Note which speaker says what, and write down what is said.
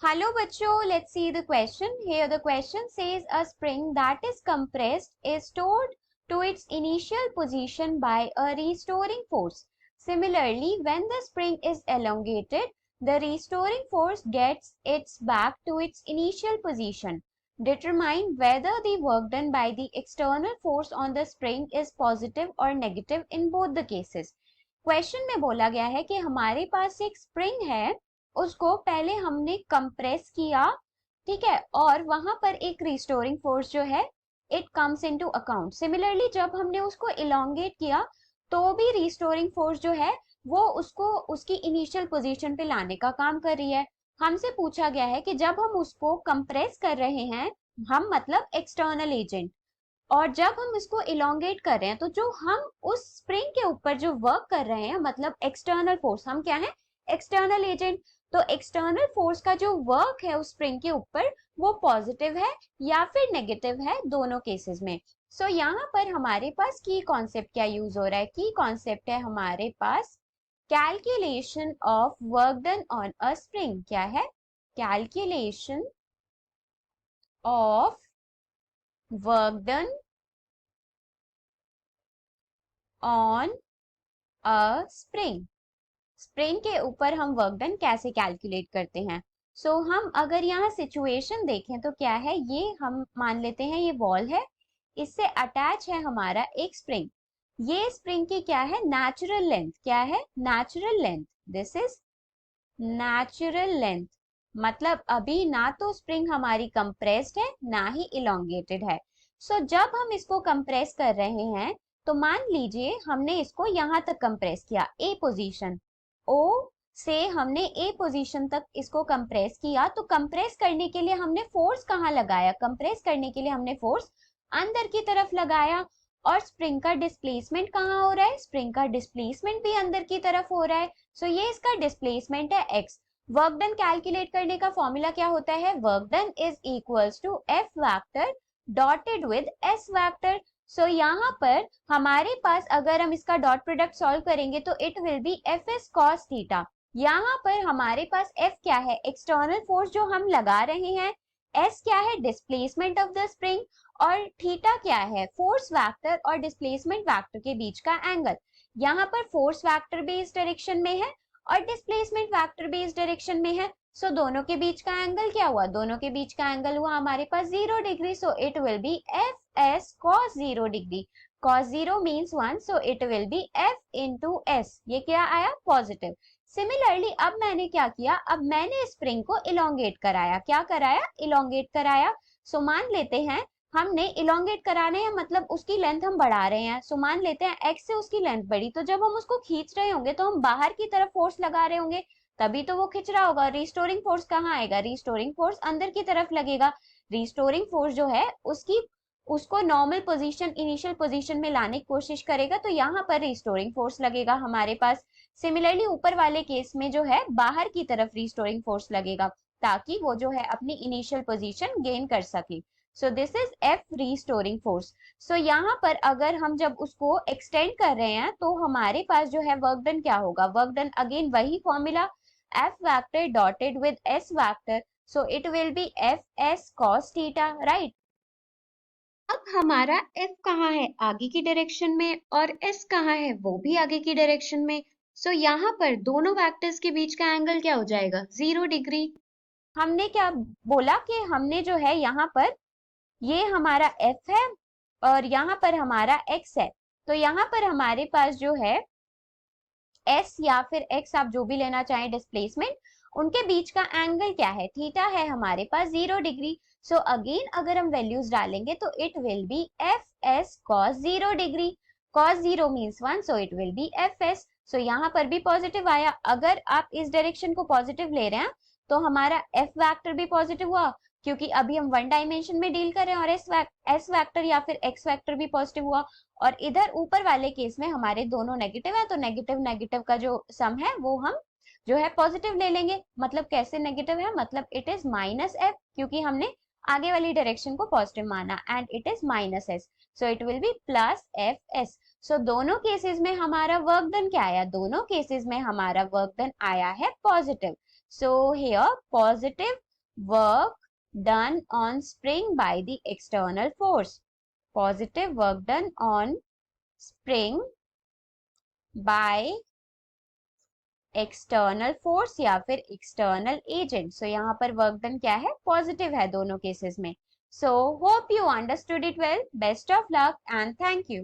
Speaker 1: Hello bachcho, let's see the question. Here the question says a spring that is compressed is stored to its initial position by a restoring force. Similarly, when the spring is elongated, the restoring force gets it back to its initial position. Determine whether the work done by the external force on the spring is positive or negative in both the cases. Question में बोला गया है कि हमारे पास एक spring है, उसको पहले हमने कंप्रेस किया, ठीक है, और वहां पर एक रिस्टोरिंग फोर्स जो है it comes into account. Similarly जब हमने उसको इलोंगेट किया तो भी रिस्टोरिंग फोर्स जो है वो उसको उसकी इनिशियल पोजीशन पे लाने का काम कर रही है। हमसे पूछा गया है कि जब हम उसको कंप्रेस कर रहे हैं, हम मतलब एक्सटर्नल एजेंट, और जब हम इसको इलोंगेट कर रहे हैं तो जो हम उस स्प्रिंग के ऊपर जो वर्क कर रहे हैं मतलब एक्सटर्नल फोर्स, हम क्या है, एक्सटर्नल एजेंट। तो एक्सटर्नल फोर्स का जो वर्क है उस स्प्रिंग के ऊपर वो पॉजिटिव है या फिर नेगेटिव है, दोनों केसेस में। सो यहाँ पर हमारे पास की कॉन्सेप्ट क्या यूज हो रहा है, की कॉन्सेप्ट है हमारे पास calculation of work done on a spring. क्या है? Calculation of work done on a spring. Spring के ऊपर हम वर्क डन कैसे कैलकुलेट करते हैं? हम अगर यहाँ सिचुएशन देखें तो क्या है, ये हम मान लेते हैं ये वॉल है, इससे अटैच है हमारा एक स्प्रिंग। ये स्प्रिंग की क्या है, नेचुरल लेंथ। क्या है? Natural length. This is natural length. मतलब अभी ना तो स्प्रिंग हमारी कंप्रेस्ड है ना ही इलोंगेटेड है। जब हम इसको कंप्रेस कर रहे हैं तो मान लीजिए हमने इसको यहां तक कंप्रेस किया, ए पोजीशन, ओ से हमने ए पोजीशन तक इसको कंप्रेस किया। तो कंप्रेस करने के लिए हमने फोर्स कहाँ लगाया? कंप्रेस करने के लिए हमने फोर्स अंदर की तरफ लगाया। और स्प्रिंग का डिस्प्लेसमेंट कहाँ हो रहा है? स्प्रिंग का डिस्प्लेसमेंट भी अंदर की तरफ हो रहा है। ये इसका डिस्प्लेसमेंट है एक्स। वर्क डन कैलकुलेट करने का फॉर्मूला क्या होता है? Work done is equals to F vector dotted with S vector. यहाँ पर हमारे पास अगर हम इसका डॉट प्रोडक्ट सॉल्व करेंगे तो it will be F S cos theta. यहाँ पर हमारे पास एफ क्या है? एक्सटर्नल फोर्स जो हम लगा रहे हैं। एस क्या है? Displacement of the spring. और थीटा क्या है? फोर्स वेक्टर और डिस्प्लेसमेंट वेक्टर के बीच का एंगल। यहाँ पर फोर्स वेक्टर भी इस डायरेक्शन में है और डिस्प्लेसमेंट वेक्टर भी इस डायरेक्शन में है। दोनों के बीच का एंगल क्या हुआ? दोनों के बीच का एंगल हुआ हमारे पास 0 degree. It will be F S cos 0 degree. Cos 0 means 1, so it will be F into S. ये क्या आया? पॉजिटिव। सिमिलरली अब मैंने क्या किया, अब मैंने स्प्रिंग को इलोंगेट कराया। क्या कराया? इलोंगेट कराया। मान लेते हैं हमने इलोंगेट कराने हैं, मतलब उसकी लेंथ हम बढ़ा रहे हैं। मान लेते हैं x से उसकी लेंथ बढ़ी, तो जब हम उसको खींच रहे होंगे तो हम बाहर की तरफ फोर्स लगा रहे होंगे, तभी तो वो खिंच रहा होगा। रिस्टोरिंग फोर्स कहाँ आएगा? रिस्टोरिंग फोर्स अंदर की तरफ लगेगा। रिस्टोरिंग फोर्स जो है उसकी उसको नॉर्मल पोजीशन, इनिशियल पोजीशन में लाने की कोशिश करेगा, तो यहाँ पर रिस्टोरिंग फोर्स लगेगा हमारे पास। सिमिलरली ऊपर वाले केस में जो है बाहर की तरफ रिस्टोरिंग फोर्स लगेगा, ताकि वो जो है अपनी इनिशियल पोजीशन गेन कर सके। This is F restoring force. यहाँ पर अगर हम जब उसको एक्सटेंड कर रहे हैं तो हमारे पास जो है वर्क डन क्या होगा? वर्क डन अगेन वही formula, F vector dotted with S vector, it will be F S cos theta, right. अब हमारा एफ कहाँ है? आगे की डायरेक्शन में, और एस कहाँ है? वो भी आगे की डायरेक्शन में। यहाँ पर दोनों वेक्टर्स के बीच का एंगल क्या हो जाएगा? 0 डिग्री। हमने क्या बोला कि हमने जो है यहाँ पर ये हमारा f है और यहाँ पर हमारा x है। तो यहाँ पर हमारे पास जो है s या फिर x, आप जो भी लेना चाहें डिस्प्लेसमेंट, उनके बीच का एंगल क्या है? थीटा है हमारे पास 0 डिग्री। अगेन अगर हम वैल्यूज डालेंगे तो it will be F S cos 0 degree. Cos 0 means 1, so it will be F S. यहाँ पर भी पॉजिटिव आया। अगर आप इस डायरेक्शन को पॉजिटिव ले रहे हैं तो हमारा f वेक्टर भी पॉजिटिव हुआ, क्योंकि अभी हम वन डायमेंशन में डील कर रहे हैं, और एस वेक्टर या फिर एक्स वेक्टर भी पॉजिटिव हुआ। और इधर ऊपर वाले केस में हमारे दोनों नेगेटिव है, तो नेगेटिव नेगेटिव का जो सम है वो हम जो है पॉजिटिव ले लेंगे। मतलब कैसे नेगेटिव है? मतलब इट इज माइनस एफ, क्योंकि हमने आगे वाली डायरेक्शन को पॉजिटिव माना, and it is minus S, so it will be plus F S. दोनों केसेस में हमारा वर्क डन क्या आया? दोनों केसेस में हमारा वर्क डन आया है positive. here positive work done on spring by the external force. Positive work done on spring by external force या फिर एक्सटर्नल एजेंट. सो यहाँ पर वर्क डन क्या है, पॉजिटिव है दोनों केसेस में. So hope you understood it well. Best of luck and thank you.